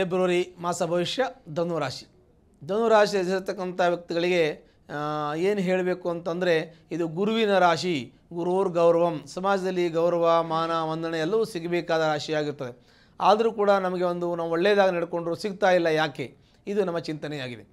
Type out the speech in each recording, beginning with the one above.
February ಮಾಸ ಭವಿಷ್ಯ ಧನುರಾಶಿ. ಧನುರಾಶಿಯಲ್ಲಿರ್ತಕ್ಕಂಥ ವ್ಯಕ್ತಿಗಳಿಗೆ ಏನು ಹೇಳಬೇಕು ಅಂತಂದರೆ, ಇದು ಗುರುವಿನ ರಾಶಿ. ಗುರುರ್ ಗೌರವಂ, ಸಮಾಜದಲ್ಲಿ ಗೌರವ ಮಾನ ವಂದನೆ ಎಲ್ಲವೂ ಸಿಗಬೇಕಾದ ರಾಶಿಯಾಗಿರ್ತದೆ. ಆದರೂ ಕೂಡ ನಮಗೆ ನಾವು ಒಳ್ಳೆಯದಾಗಿ ನಡ್ಕೊಂಡ್ರು ಸಿಗ್ತಾ ಇಲ್ಲ, ಯಾಕೆ? ಇದು ನಮ್ಮ ಚಿಂತನೆಯಾಗಿದೆ.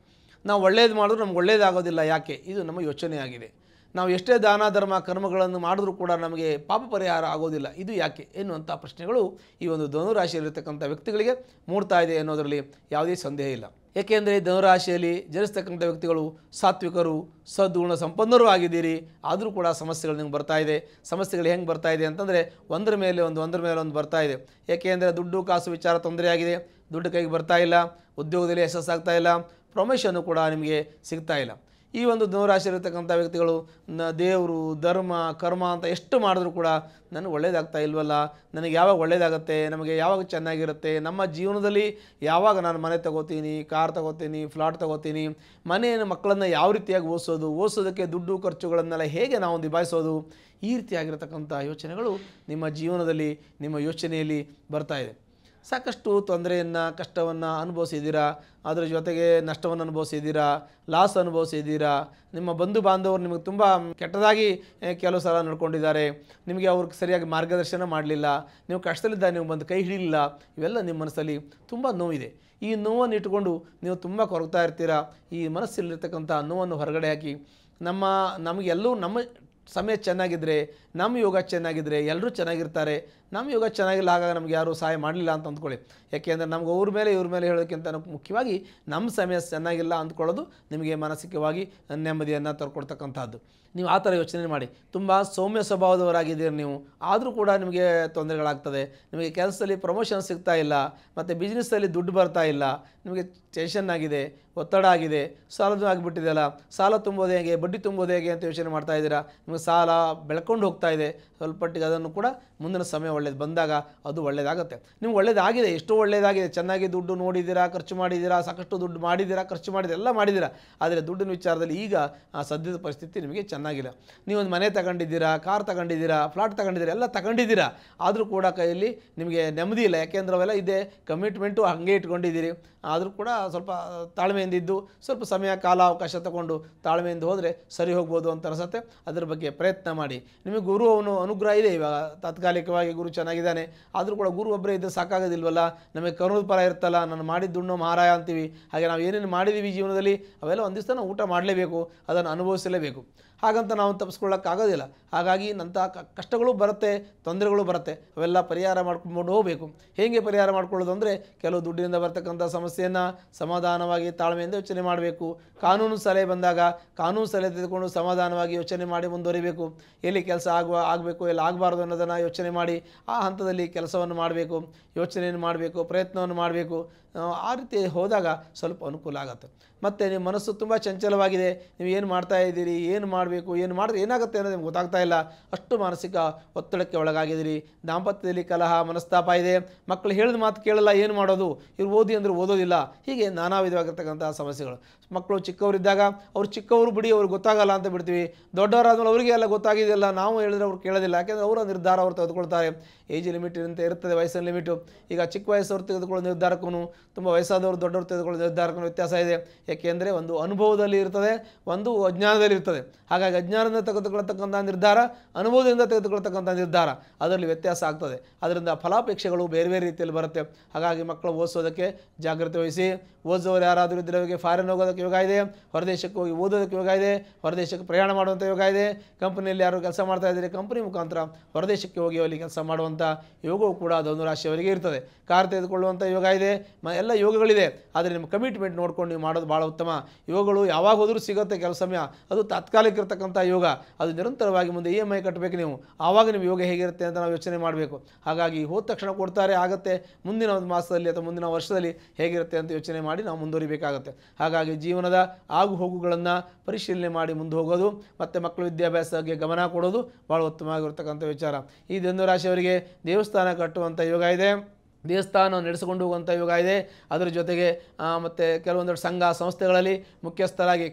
ನಾವು ಒಳ್ಳೇದು ಮಾಡಿದ್ರು ನಮ್ಗೆ ಒಳ್ಳೆಯದಾಗೋದಿಲ್ಲ, ಯಾಕೆ? ಇದು ನಮ್ಮ ಯೋಚನೆಯಾಗಿದೆ. ನಾವು ಎಷ್ಟೇ ದಾನ ಧರ್ಮ ಕರ್ಮಗಳನ್ನು ಮಾಡಿದ್ರೂ ಕೂಡ ನಮಗೆ ಪಾಪ ಪರಿಹಾರ ಆಗೋದಿಲ್ಲ, ಇದು ಯಾಕೆ ಎನ್ನುವಂಥ ಪ್ರಶ್ನೆಗಳು ಈ ಒಂದು ಧನುರಾಶಿಯಲ್ಲಿರ್ತಕ್ಕಂಥ ವ್ಯಕ್ತಿಗಳಿಗೆ ಮೂಡ್ತಾ ಇದೆ ಅನ್ನೋದರಲ್ಲಿ ಯಾವುದೇ ಸಂದೇಹ ಇಲ್ಲ. ಏಕೆಂದರೆ ಧನುರಾಶಿಯಲ್ಲಿ ಜನಿಸ್ತಕ್ಕಂಥ ವ್ಯಕ್ತಿಗಳು ಸಾತ್ವಿಕರು, ಸದ್ಗುಣ ಸಂಪನ್ನರು ಆಗಿದ್ದೀರಿ. ಆದರೂ ಕೂಡ ಸಮಸ್ಯೆಗಳು ನಿಮ್ಗೆ ಬರ್ತಾ ಇದೆ. ಸಮಸ್ಯೆಗಳು ಹೆಂಗೆ ಬರ್ತಾ ಇದೆ ಅಂತಂದರೆ, ಒಂದರ ಮೇಲೆ ಒಂದು ಬರ್ತಾ ಇದೆ. ಏಕೆಂದರೆ ದುಡ್ಡು ಕಾಸು ವಿಚಾರ ತೊಂದರೆಯಾಗಿದೆ. ದುಡ್ಡು ಕೈಗೆ ಬರ್ತಾ ಇಲ್ಲ, ಉದ್ಯೋಗದಲ್ಲಿ ಯಶಸ್ಸಾಗ್ತಾ ಇಲ್ಲ, ಪ್ರಮೋಷನ್ನು ಕೂಡ ನಿಮಗೆ ಸಿಗ್ತಾ ಇಲ್ಲ. ಈ ಒಂದು ಧನುರಾಶಿಯಲ್ಲಿರ್ತಕ್ಕಂಥ ವ್ಯಕ್ತಿಗಳು ದೇವರು ಧರ್ಮ ಕರ್ಮ ಅಂತ ಎಷ್ಟು ಮಾಡಿದ್ರೂ ಕೂಡ ನನಗೆ ಒಳ್ಳೇದಾಗ್ತಾ ಇಲ್ವಲ್ಲ, ನನಗೆ ಯಾವಾಗ ಒಳ್ಳೇದಾಗುತ್ತೆ, ನಮಗೆ ಯಾವಾಗ ಚೆನ್ನಾಗಿರುತ್ತೆ, ನಮ್ಮ ಜೀವನದಲ್ಲಿ ಯಾವಾಗ ನಾನು ಮನೆ ತಗೋತೀನಿ, ಕಾರ್ ತಗೋತೀನಿ, ಫ್ಲಾಟ್ ತಗೋತೀನಿ, ಮನೆಯನ್ನು ಮಕ್ಕಳನ್ನು ಯಾವ ರೀತಿಯಾಗಿ ಓದಿಸೋದಕ್ಕೆ ದುಡ್ಡು ಖರ್ಚುಗಳನ್ನೆಲ್ಲ ಹೇಗೆ ನಾವು ನಿಭಾಯಿಸೋದು, ಈ ರೀತಿಯಾಗಿರ್ತಕ್ಕಂಥ ಯೋಚನೆಗಳು ನಿಮ್ಮ ಜೀವನದಲ್ಲಿ ನಿಮ್ಮ ಯೋಚನೆಯಲ್ಲಿ ಬರ್ತಾ ಇದೆ. ಸಾಕಷ್ಟು ತೊಂದರೆಯನ್ನು ಕಷ್ಟವನ್ನು ಅನುಭವಿಸಿದ್ದೀರಾ, ಅದರ ಜೊತೆಗೆ ನಷ್ಟವನ್ನು ಅನುಭವಿಸಿದ್ದೀರಾ, ಲಾಸ್ ಅನುಭವಿಸಿದ್ದೀರಾ. ನಿಮ್ಮ ಬಂಧು ಬಾಂಧವರು ನಿಮಗೆ ತುಂಬ ಕೆಟ್ಟದಾಗಿ ಕೆಲವು ಸಲ ನಡ್ಕೊಂಡಿದ್ದಾರೆ. ನಿಮಗೆ ಅವ್ರಿಗೆ ಸರಿಯಾಗಿ ಮಾರ್ಗದರ್ಶನ ಮಾಡಲಿಲ್ಲ, ನೀವು ಕಷ್ಟದಲ್ಲಿದ್ದಾಗ ನೀವು ಬಂದು ಕೈ ಹಿಡಿಲಿಲ್ಲ. ಇವೆಲ್ಲ ನಿಮ್ಮ ಮನಸ್ಸಲ್ಲಿ ತುಂಬ ನೋವಿದೆ. ಈ ನೋವನ್ನು ಇಟ್ಟುಕೊಂಡು ನೀವು ತುಂಬ ಕೊರಗ್ತಾ ಇರ್ತೀರಾ. ಈ ಮನಸ್ಸಲ್ಲಿರ್ತಕ್ಕಂಥ ನೋವನ್ನು ಹೊರಗಡೆ ಹಾಕಿ, ನಮಗೆಲ್ಲೂ ನಮ್ಮ ಸಮಯ ಚೆನ್ನಾಗಿದ್ದರೆ, ನಮ್ಮ ಯೋಗ ಚೆನ್ನಾಗಿದ್ದರೆ ಎಲ್ಲರೂ ಚೆನ್ನಾಗಿರ್ತಾರೆ. ನಮ್ಮ ಯೋಗ ಚೆನ್ನಾಗಿಲ್ಲ, ಆಗಾಗ ನಮ್ಗೆ ಯಾರೂ ಸಹಾಯ ಮಾಡಲಿಲ್ಲ ಅಂತ ಅಂದ್ಕೊಳ್ಳಿ. ಯಾಕೆಂದರೆ ನಮ್ಗೆ ಇವ್ರ ಮೇಲೆ ಹೇಳೋದಕ್ಕಿಂತ ಮುಖ್ಯವಾಗಿ ನಮ್ಮ ಸಮಯ ಚೆನ್ನಾಗಿಲ್ಲ ಅಂದ್ಕೊಳ್ಳೋದು ನಿಮಗೆ ಮಾನಸಿಕವಾಗಿ ನೆಮ್ಮದಿಯನ್ನು ತರ್ಕೊಡ್ತಕ್ಕಂಥದ್ದು. ನೀವು ಆ ಥರ ಯೋಚನೆ ಮಾಡಿ. ತುಂಬ ಸೌಮ್ಯ ಸ್ವಭಾವದವರಾಗಿದ್ದೀರಿ ನೀವು, ಆದರೂ ಕೂಡ ನಿಮಗೆ ತೊಂದರೆಗಳಾಗ್ತದೆ. ನಿಮಗೆ ಕೆಲಸದಲ್ಲಿ ಪ್ರಮೋಷನ್ ಸಿಗ್ತಾ ಇಲ್ಲ, ಮತ್ತು ಬಿಸ್ನೆಸ್ಸಲ್ಲಿ ದುಡ್ಡು ಬರ್ತಾ ಇಲ್ಲ, ನಿಮಗೆ ಟೆನ್ಷನ್ ಆಗಿದೆ, ಒತ್ತಡ ಆಗಿದೆ, ಸಾಲದು ಆಗಿಬಿಟ್ಟಿದೆಯಲ್ಲ, ಸಾಲ ತುಂಬೋದು ಹೇಗೆ, ಬಡ್ಡಿ ತುಂಬೋದು ಹೇಗೆ ಅಂತ ಯೋಚನೆ ಮಾಡ್ತಾ ಇದ್ದೀರಾ. ನಿಮಗೆ ಸಾಲ ಬೆಳ್ಕೊಂಡು ಹೋಗ್ತಾ ಇದೆ. ಸ್ವಲ್ಪಟ್ಟಿಗೆ ಅದನ್ನು ಕೂಡ ಮುಂದಿನ ಸಮಯ ಒಳ್ಳೇದು ಬಂದಾಗ ಅದು ಒಳ್ಳೆಯದಾಗುತ್ತೆ. ನಿಮ್ಗೆ ಒಳ್ಳೇದಾಗಿದೆ, ಎಷ್ಟೋ ಒಳ್ಳೆಯದಾಗಿದೆ, ಚೆನ್ನಾಗಿ ದುಡ್ಡು ನೋಡಿದ್ದೀರಾ, ಖರ್ಚು ಮಾಡಿದ್ದೀರಾ, ಸಾಕಷ್ಟು ದುಡ್ಡು ಮಾಡಿದ್ದೀರಾ, ಖರ್ಚು ಮಾಡಿದ್ದೀರಾ, ಎಲ್ಲ ಮಾಡಿದ್ದೀರಾ. ಆದರೆ ದುಡ್ಡಿನ ವಿಚಾರದಲ್ಲಿ ಈಗ ಸದ್ಯದ ಪರಿಸ್ಥಿತಿ ನಿಮಗೆ ಚೆನ್ನಾಗಿಲ್ಲ. ನೀವೊಂದು ಮನೆ ತಗೊಂಡಿದ್ದೀರಾ, ಕಾರ್ ತಗೊಂಡಿದ್ದೀರಾ, ಫ್ಲಾಟ್ ತಗೊಂಡಿದ್ದೀರಾ, ಎಲ್ಲ ತಗೊಂಡಿದ್ದೀರಾ. ಆದರೂ ಕೂಡ ಕೈಯಲ್ಲಿ ನಿಮಗೆ ನೆಮ್ಮದಿ ಇಲ್ಲ. ಯಾಕೆಂದ್ರೆ ಅವೆಲ್ಲ ಇದೆ, ಕಮಿಟ್ಮೆಂಟು ಹಾಗೆ ಇಟ್ಕೊಂಡಿದ್ದೀರಿ. ಆದರೂ ಕೂಡ ಸ್ವಲ್ಪ ತಾಳ್ಮೆಯಿಂದ ಇದ್ದು ಸ್ವಲ್ಪ ಸಮಯ ಕಾಲ ಅವಕಾಶ ತಗೊಂಡು ತಾಳ್ಮೆಯಿಂದ ಹೋದರೆ ಸರಿ ಹೋಗ್ಬೋದು ಅಂತ ಅನಿಸುತ್ತೆ. ಅದರ ಬಗ್ಗೆ ಪ್ರಯತ್ನ ಮಾಡಿ. ನಿಮಗೆ ಗುರು ಅನುಗ್ರಹ ಇದೆ. ಇವಾಗ ತಾತ್ಕಾಲಿಕವಾಗಿ ಗುರು ಚೆನ್ನಾಗಿದ್ದಾನೆ, ಆದರೂ ಕೂಡ ಗುರು ಒಬ್ಬರೇ ಇದ್ದರೆ ಸಾಕಾಗೋದಿಲ್ವಲ್ಲ. ನಮಗೆ ಕರುಣದ ಫಲ ಇರ್ತಲ್ಲ, ನಾನು ಮಾಡಿದ್ದುಣ್ಣು ಮಹಾರಾಯ ಅಂತೀವಿ. ಹಾಗೆ ನಾವು ಏನೇನು ಮಾಡಿದ್ದೀವಿ ಜೀವನದಲ್ಲಿ ಅವೆಲ್ಲ ಒಂದು ದಿವಸ ನಾವು ಊಟ ಮಾಡಲೇಬೇಕು, ಅದನ್ನು ಅನುಭವಿಸಲೇಬೇಕು. ಹಾಗಂತ ನಾವು ತಪ್ಪಿಸ್ಕೊಳ್ಳೋಕ್ಕಾಗೋದಿಲ್ಲ. ಹಾಗಾಗಿ ನಂತಹ ಕಷ್ಟಗಳು ಬರುತ್ತೆ, ತೊಂದರೆಗಳು ಬರುತ್ತೆ. ಅವೆಲ್ಲ ಪರಿಹಾರ ಮಾಡ್ಕೊಂಡು ಹೋಗಬೇಕು. ಹೇಗೆ ಪರಿಹಾರ ಮಾಡ್ಕೊಳ್ಳೋದು ಅಂದರೆ, ಕೆಲವು ದುಡ್ಡಿನಿಂದ ಬರ್ತಕ್ಕಂಥ ಸಮಸ್ಯೆಯನ್ನು ಸಮಾಧಾನವಾಗಿ ತಾಳ್ಮೆಯಿಂದ ಯೋಚನೆ ಮಾಡಬೇಕು. ಕಾನೂನು ಸಲಹೆ ಬಂದಾಗ ಕಾನೂನು ಸಲಹೆ ತೆಗೆದುಕೊಂಡು ಸಮಾಧಾನವಾಗಿ ಯೋಚನೆ ಮಾಡಿ ಮುಂದುವರಿಬೇಕು. ಎಲ್ಲಿ ಕೆಲಸ ಆಗಬೇಕು, ಎಲ್ಲಿ ಆಗಬಾರ್ದು ಅನ್ನೋದನ್ನು ಯೋಚನೆ ಮಾಡಿ ಆ ಹಂತದಲ್ಲಿ ಕೆಲಸವನ್ನು ಮಾಡಬೇಕು, ಯೋಚನೆಯನ್ನು ಮಾಡಬೇಕು, ಪ್ರಯತ್ನವನ್ನು ಮಾಡಬೇಕು. ಆ ರೀತಿ ಹೋದಾಗ ಸ್ವಲ್ಪ ಅನುಕೂಲ ಆಗುತ್ತೆ. ಮತ್ತು ನಿಮ್ಮ ಮನಸ್ಸು ತುಂಬ ಚಂಚಲವಾಗಿದೆ, ನೀವು ಏನು ಮಾಡ್ತಾ ಇದ್ದೀರಿ, ಏನು ಮಾಡಬೇಕು, ಏನು ಮಾಡಿದ್ರೆ ಏನಾಗುತ್ತೆ ಅನ್ನೋದು ನಿಮ್ಗೆ ಗೊತ್ತಾಗ್ತಾ ಇಲ್ಲ. ಅಷ್ಟು ಮಾನಸಿಕ ಒತ್ತಡಕ್ಕೆ ಒಳಗಾಗಿದ್ದೀರಿ. ದಾಂಪತ್ಯದಲ್ಲಿ ಕಲಹ ಮನಸ್ತಾಪ ಇದೆ. ಮಕ್ಕಳು ಹೇಳಿದ ಮಾತು ಕೇಳಲ್ಲ, ಏನು ಮಾಡೋದು, ಇವ್ರು ಓದಿ ಅಂದರೆ ಓದೋದಿಲ್ಲ. ಹೀಗೆ ನಾನಾ ವಿಧವಾಗಿರ್ತಕ್ಕಂಥ ಸಮಸ್ಯೆಗಳು. ಮಕ್ಕಳು ಚಿಕ್ಕವರಿದ್ದಾಗ ಅವ್ರು ಚಿಕ್ಕವರು ಬಿಡಿ, ಅವ್ರಿಗೆ ಗೊತ್ತಾಗಲ್ಲ ಅಂತ ಬಿಡ್ತೀವಿ. ದೊಡ್ಡವರಾದ್ಮೇಲೆ ಅವರಿಗೆ ಎಲ್ಲ ಗೊತ್ತಾಗಿದೆಯಲ್ಲ, ನಾವು ಹೇಳಿದ್ರೆ ಅವ್ರು ಕೇಳೋದಿಲ್ಲ. ಯಾಕೆಂದರೆ ಅವರ ನಿರ್ಧಾರ ಅವ್ರು ತೆಗೆದುಕೊಳ್ತಾರೆ. ಏಜ್ ಲಿಮಿಟ್ ಅಂತ ಇರ್ತದೆ, ವಯಸ್ಸಿನ ಲಿಮಿಟು. ಈಗ ಚಿಕ್ಕ ವಯಸ್ಸವ್ರು ತೆಗೆದುಕೊಳ್ಳೋ ನಿರ್ಧಾರಕ್ಕೂ ತುಂಬ ವಯಸ್ಸಾದವರು ದೊಡ್ಡವರು ತೆಗೆದುಕೊಳ್ಳೋ ನಿರ್ಧಾರಕ್ಕೂ ವ್ಯತ್ಯಾಸ ಇದೆ. ಏಕೆಂದರೆ ಒಂದು ಅನುಭವದಲ್ಲಿ ಇರ್ತದೆ, ಒಂದು ಅಜ್ಞಾನದಲ್ಲಿ ಇರ್ತದೆ. ಹಾಗಾಗಿ ಅಜ್ಞಾನದಿಂದ ತೆಗೆದುಕೊಳ್ತಕ್ಕಂಥ ನಿರ್ಧಾರ, ಅನುಭವದಿಂದ ತೆಗೆದುಕೊಳ್ತಕ್ಕಂಥ ನಿರ್ಧಾರ, ಅದರಲ್ಲಿ ವ್ಯತ್ಯಾಸ ಆಗ್ತದೆ. ಅದರಿಂದ ಫಲಾಪೇಕ್ಷೆಗಳು ಬೇರೆ ಬೇರೆ ರೀತಿಯಲ್ಲಿ ಬರುತ್ತೆ. ಹಾಗಾಗಿ ಮಕ್ಕಳು ಓದಿಸೋದಕ್ಕೆ ಜಾಗ್ರತೆ ವಹಿಸಿ. ಓದಿಸೋರು ಯಾರಾದರೂ ಇದ್ದರೆ ಅವರಿಗೆ ಫಾರಿನ್ ಹೋಗೋದಕ್ಕೆ ಯೋಗ ಇದೆ, ಹೊರದೇಶಕ್ಕೆ ಹೋಗಿ ಓದೋದಕ್ಕೆ ಯೋಗ ಇದೆ, ಹೊರದೇಶಕ್ಕೆ ಪ್ರಯಾಣ ಮಾಡುವಂಥ ಯೋಗ ಇದೆ. ಕಂಪನಿಯಲ್ಲಿ ಯಾರು ಕೆಲಸ ಮಾಡ್ತಾ ಇದ್ದಾರೆ, ಕಂಪನಿ ಮುಖಾಂತರ ಹೊರದೇಶಕ್ಕೆ ಹೋಗಿ ಅಲ್ಲಿ ಕೆಲಸ ಮಾಡುವಂಥ ಯೋಗವು ಕೂಡ ಧನುರಾಶಿಯವರಿಗೆ ಇರ್ತದೆ. ಕಾರ್ ತೆಗೆದುಕೊಳ್ಳುವಂಥ ಯೋಗ ಇದೆ, ಎಲ್ಲ ಯೋಗಗಳಿದೆ. ಆದರೆ ನಿಮ್ಮ ಕಮಿಟ್ಮೆಂಟ್ ನೋಡ್ಕೊಂಡು ನೀವು ಮಾಡೋದು ಭಾಳ ಉತ್ತಮ. ಯೋಗಗಳು ಯಾವಾಗ ಹೋದರೂ ಸಿಗುತ್ತೆ ಕೆಲವು ಸಮಯ, ಅದು ತಾತ್ಕಾಲಿಕ ಇರತಕ್ಕಂಥ ಯೋಗ. ಅದು ನಿರಂತರವಾಗಿ ಮುಂದೆ EMI ಕಟ್ಟಬೇಕು ನೀವು, ಆವಾಗ ನಿಮ್ಮ ಯೋಗ ಹೇಗಿರುತ್ತೆ ಅಂತ ನಾವು ಯೋಚನೆ ಮಾಡಬೇಕು. ಹಾಗಾಗಿ ಹೋದ ತಕ್ಷಣ ಕೊಡ್ತಾರೆ ಆಗುತ್ತೆ, ಮುಂದಿನ ಒಂದು ಮಾಸದಲ್ಲಿ ಅಥವಾ ಮುಂದಿನ ವರ್ಷದಲ್ಲಿ ಹೇಗಿರುತ್ತೆ ಅಂತ ಯೋಚನೆ ಮಾಡಿ ನಾವು ಮುಂದುವರಿಬೇಕಾಗುತ್ತೆ. ಹಾಗಾಗಿ ಜೀವನದ ಆಗು ಹೋಗುಗಳನ್ನು ಪರಿಶೀಲನೆ ಮಾಡಿ ಮುಂದೆ ಹೋಗೋದು ಮತ್ತು ಮಕ್ಕಳ ವಿದ್ಯಾಭ್ಯಾಸಕ್ಕೆ ಗಮನ ಕೊಡೋದು ಭಾಳ ಉತ್ತಮವಾಗಿರ್ತಕ್ಕಂಥ ವಿಚಾರ. ಈ ಧನುರಾಶಿಯವರಿಗೆ ದೇವಸ್ಥಾನ ಕಟ್ಟುವಂಥ ಯೋಗ ಇದೆ. ದೇವಸ್ಥಾನ ನಡೆಸಿಕೊಂಡು ಹೋಗುವಂಥ ಯೋಗ ಇದೆ. ಅದರ ಜೊತೆಗೆ ಮತ್ತು ಕೆಲವೊಂದಷ್ಟು ಸಂಘ ಸಂಸ್ಥೆಗಳಲ್ಲಿ ಮುಖ್ಯಸ್ಥರಾಗಿ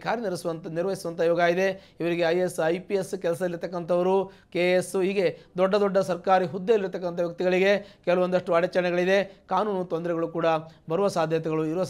ನಿರ್ವಹಿಸುವಂಥ ಯೋಗ ಇದೆ. ಇವರಿಗೆ IAS IPS ಕೆಲಸದಲ್ಲಿರ್ತಕ್ಕಂಥವರು, KS ಹೀಗೆ ದೊಡ್ಡ ದೊಡ್ಡ ಸರ್ಕಾರಿ ಹುದ್ದೆಯಲ್ಲಿರ್ತಕ್ಕಂಥ ವ್ಯಕ್ತಿಗಳಿಗೆ ಕೆಲವೊಂದಷ್ಟು ಅಡಚಣೆಗಳಿದೆ. ಕಾನೂನು ತೊಂದರೆಗಳು ಕೂಡ ಇರುವ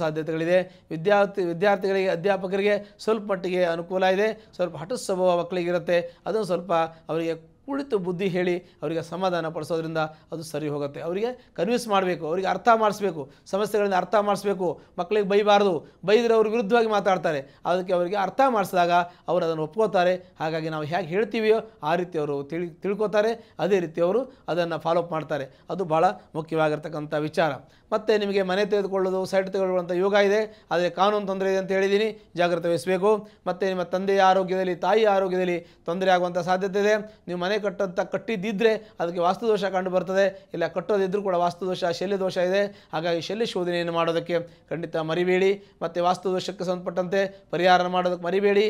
ಸಾಧ್ಯತೆಗಳಿದೆ. ವಿದ್ಯಾರ್ಥಿಗಳಿಗೆ ಅಧ್ಯಾಪಕರಿಗೆ ಸ್ವಲ್ಪ ಮಟ್ಟಿಗೆ ಅನುಕೂಲ ಇದೆ. ಸ್ವಲ್ಪ ಹಠ ಸ್ವಭಾವ ಮಕ್ಕಳಿಗಿರುತ್ತೆ. ಅದನ್ನು ಸ್ವಲ್ಪ ಅವರಿಗೆ ಕುಳಿತು ಬುದ್ಧಿ ಹೇಳಿ ಅವರಿಗೆ ಸಮಾಧಾನ ಪಡಿಸೋದ್ರಿಂದ ಅದು ಸರಿ ಹೋಗುತ್ತೆ. ಅವರಿಗೆ ಕನ್ವಿನ್ಸ್ ಮಾಡಬೇಕು, ಅವರಿಗೆ ಅರ್ಥ ಮಾಡಿಸ್ಬೇಕು, ಸಮಸ್ಯೆಗಳನ್ನು ಅರ್ಥ ಮಾಡಿಸ್ಬೇಕು. ಮಕ್ಕಳಿಗೆ ಬೈಬಾರ್ದು, ಬೈದರೆ ಅವರು ವಿರುದ್ಧವಾಗಿ ಮಾತಾಡ್ತಾರೆ. ಅದಕ್ಕೆ ಅವರಿಗೆ ಅರ್ಥ ಮಾಡಿಸಿದಾಗ ಅವರು ಅದನ್ನು ಒಪ್ಕೋತಾರೆ. ಹಾಗಾಗಿ ನಾವು ಹೇಗೆ ಹೇಳ್ತೀವಿಯೋ ಆ ರೀತಿ ಅವರು ತಿಳ್ಕೊತಾರೆ, ಅದೇ ರೀತಿ ಅವರು ಅದನ್ನು ಫಾಲೋಅಪ್ ಮಾಡ್ತಾರೆ. ಅದು ಭಾಳ ಮುಖ್ಯವಾಗಿರ್ತಕ್ಕಂಥ ವಿಚಾರ. ಮತ್ತು ನಿಮಗೆ ಮನೆ ತೆಗೆದುಕೊಳ್ಳೋದು, ಸೈಟ್ ತೆಗೆದುಕೊಳ್ಳುವಂಥ ಯೋಗ ಇದೆ. ಆದರೆ ಕಾನೂನು ತೊಂದರೆ ಇದೆ ಅಂತ ಹೇಳಿದ್ದೀನಿ, ಜಾಗ್ರತೆ ವಹಿಸಬೇಕು. ಮತ್ತು ನಿಮ್ಮ ತಂದೆಯ ಆರೋಗ್ಯದಲ್ಲಿ, ತಾಯಿಯ ಆರೋಗ್ಯದಲ್ಲಿ ತೊಂದರೆ ಆಗುವಂಥ ಸಾಧ್ಯತೆ ಇದೆ. ನೀವು ಮನೆ ಕಟ್ಟಿದ್ದಿದ್ದರೆ ಅದಕ್ಕೆ ವಾಸ್ತುದೋಷ ಕಂಡು ಬರ್ತದೆ. ಇಲ್ಲ ಕಟ್ಟೋದಿದ್ದರೂ ಕೂಡ ವಾಸ್ತುದೋಷ, ಶಲ್ಯ ದೋಷ ಇದೆ. ಹಾಗಾಗಿ ಶಲ್ಯ ಶೋಧನೆಯನ್ನು ಮಾಡೋದಕ್ಕೆ ಖಂಡಿತ ಮರಿಬೇಡಿ. ಮತ್ತು ವಾಸ್ತುದೋಷಕ್ಕೆ ಸಂಬಂಧಪಟ್ಟಂತೆ ಪರಿಹಾರ ಮಾಡೋದಕ್ಕೆ ಮರಿಬೇಡಿ.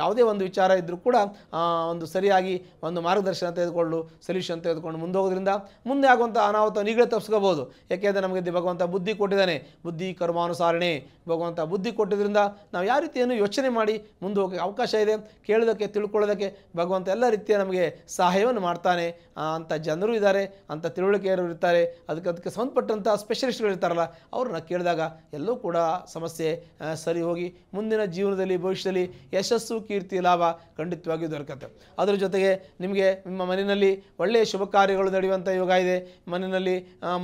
ಯಾವುದೇ ಒಂದು ವಿಚಾರ ಇದ್ದರೂ ಕೂಡ ಒಂದು ಸರಿಯಾಗಿ ಒಂದು ಮಾರ್ಗದರ್ಶನ ಸೊಲ್ಯೂಷನ್ ತೆಗೆದುಕೊಂಡು ಮುಂದೋಗೋದ್ರಿಂದ ಮುಂದೆ ಆಗುವಂಥ ಅನಾಹುತ ಈಗಲೇ ತಪ್ಪಿಸ್ಕೋಬೋದು. ಯಾಕೆಂದರೆ ನಮಗೆ ಭಗವಂತ ಬುದ್ಧಿ ಕೊಟ್ಟಿದ್ದಾನೆ, ಬುದ್ಧಿ ಕರ್ಮಾನುಸಾರಣೆ. ಭಗವಂತ ಬುದ್ಧಿ ಕೊಟ್ಟಿದ್ದರಿಂದ ನಾವು ಯಾವ ರೀತಿಯನ್ನು ಯೋಚನೆ ಮಾಡಿ ಮುಂದೆ ಹೋಗೋಕ್ಕೆ ಅವಕಾಶ ಇದೆ. ಕೇಳೋದಕ್ಕೆ, ತಿಳ್ಕೊಳ್ಳೋದಕ್ಕೆ ಭಗವಂತ ಎಲ್ಲ ರೀತಿಯ ನಮಗೆ ಸಹಾಯವನ್ನು ಮಾಡ್ತಾನೆ. ಅಂಥ ಜನರು ಇದ್ದಾರೆ, ಅಂಥ ತಿಳುವಳಿಕೆಯರು ಇರ್ತಾರೆ. ಅದಕ್ಕೆ ಸಂಬಂಧಪಟ್ಟಂಥ ಸ್ಪೆಷಲಿಸ್ಟ್ಗಳು ಇರ್ತಾರಲ್ಲ, ಅವ್ರನ್ನ ಕೇಳಿದಾಗ ಎಲ್ಲವೂ ಕೂಡ ಸಮಸ್ಯೆ ಸರಿ ಹೋಗಿ ಮುಂದಿನ ಜೀವನದಲ್ಲಿ, ಭವಿಷ್ಯದಲ್ಲಿ ಯಶಸ್ಸು, ಕೀರ್ತಿ, ಲಾಭ ಖಂಡಿತವಾಗಿಯೂ ದೊರಕುತ್ತೆ. ಅದರ ಜೊತೆಗೆ ನಿಮ್ಮ ಮನೆಯಲ್ಲಿ ಒಳ್ಳೆಯ ಶುಭ ಕಾರ್ಯಗಳು ನಡೆಯುವಂಥ ಯೋಗ ಇದೆ. ಮನೆಯಲ್ಲಿ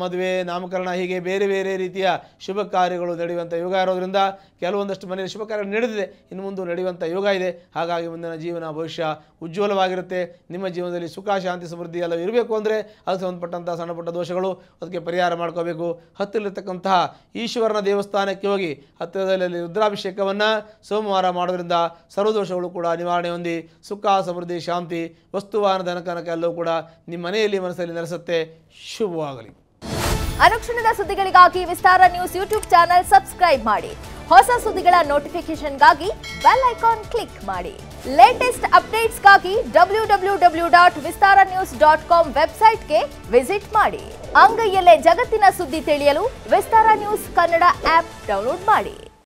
ಮದುವೆ, ನಾಮಕರಣ ಹೀಗೆ ಬೇರೆ ಬೇರೆ ರೀತಿಯ ಶುಭ ಕಾರ್ಯಗಳು ನಡೆಯುವಂಥ ಯೋಗ ಇರೋದ್ರಿಂದ ಕೆಲವೊಂದಷ್ಟು ಮನೆಯಲ್ಲಿ ಶುಭ ಕಾರ್ಯ ನಡೆದಿದೆ, ಇನ್ನು ಮುಂದೆ ನಡೆಯುವಂಥ ಯೋಗ ಇದೆ. ಹಾಗಾಗಿ ಮುಂದಿನ ಜೀವನ, ಭವಿಷ್ಯ ಉಜ್ವಲವಾಗಿರುತ್ತೆ. ನಿಮ್ಮ ಜೀವನದಲ್ಲಿ ಸುಖ, ಶಾಂತಿ, ಸಮೃದ್ಧಿ ಎಲ್ಲ ಇರಬೇಕು ಅಂದರೆ ಅದಕ್ಕೆ ಸಂಬಂಧಪಟ್ಟಂಥ ಸಣ್ಣ ಪುಟ್ಟ ದೋಷಗಳು, ಅದಕ್ಕೆ ಪರಿಹಾರ ಮಾಡ್ಕೋಬೇಕು. ಹತ್ತಿರಲಿರ್ತಕ್ಕಂತಹ ಈಶ್ವರನ ದೇವಸ್ಥಾನಕ್ಕೆ ಹೋಗಿ ಹತ್ತಿರದಲ್ಲಿ ರುದ್ರಾಭಿಷೇಕವನ್ನು ಸೋಮವಾರ ಮಾಡೋದ್ರಿಂದ ಸರ್ವದೋಷಗಳು ಕೂಡ ನಿವಾರಣೆ ಹೊಂದಿ ಸುಖ, ಸಮೃದ್ಧಿ, ಶಾಂತಿ, ವಸ್ತುವಾಹನ, ಧನಕನಕ ಎಲ್ಲವೂ ಕೂಡ ನಿಮ್ಮ ಮನೆಯಲ್ಲಿ, ಮನಸ್ಸಲ್ಲಿ ನೆಲೆಸುತ್ತೆ. ಶುಭವಾಗಲಿ. ಅನುಕ್ಷಣದ ಸುದ್ದಿಗಳಿಗಾಗಿ ವಿಸ್ತಾರ ನ್ಯೂಸ್ ಯೂಟ್ಯೂಬ್ ಚಾನೆಲ್ ಸಬ್ಸ್ಕ್ರೈಬ್ ಮಾಡಿ. ಹೊಸ ಸುದ್ದಿಗಳ ನೋಟಿಫಿಕೇಶನ್ಗಾಗಿ ಬೆಲ್ ಐಕಾನ್ ಕ್ಲಿಕ್ ಮಾಡಿ. ಲೇಟೆಸ್ಟ್ ಅಪ್ಡೇಟ್ಸ್ಗಾಗಿ www.vistaranews.com ವೆಬ್ಸೈಟ್ಗೆ ವಿಸಿಟ್ ಮಾಡಿ. ಅಂಗೈಯಲ್ಲೇ ಜಗತ್ತಿನ ಸುದ್ದಿ ತಿಳಿಯಲು ವಿಸ್ತಾರ ನ್ಯೂಸ್ ಕನ್ನಡ ಆಪ್ ಡೌನ್ಲೋಡ್ ಮಾಡಿ.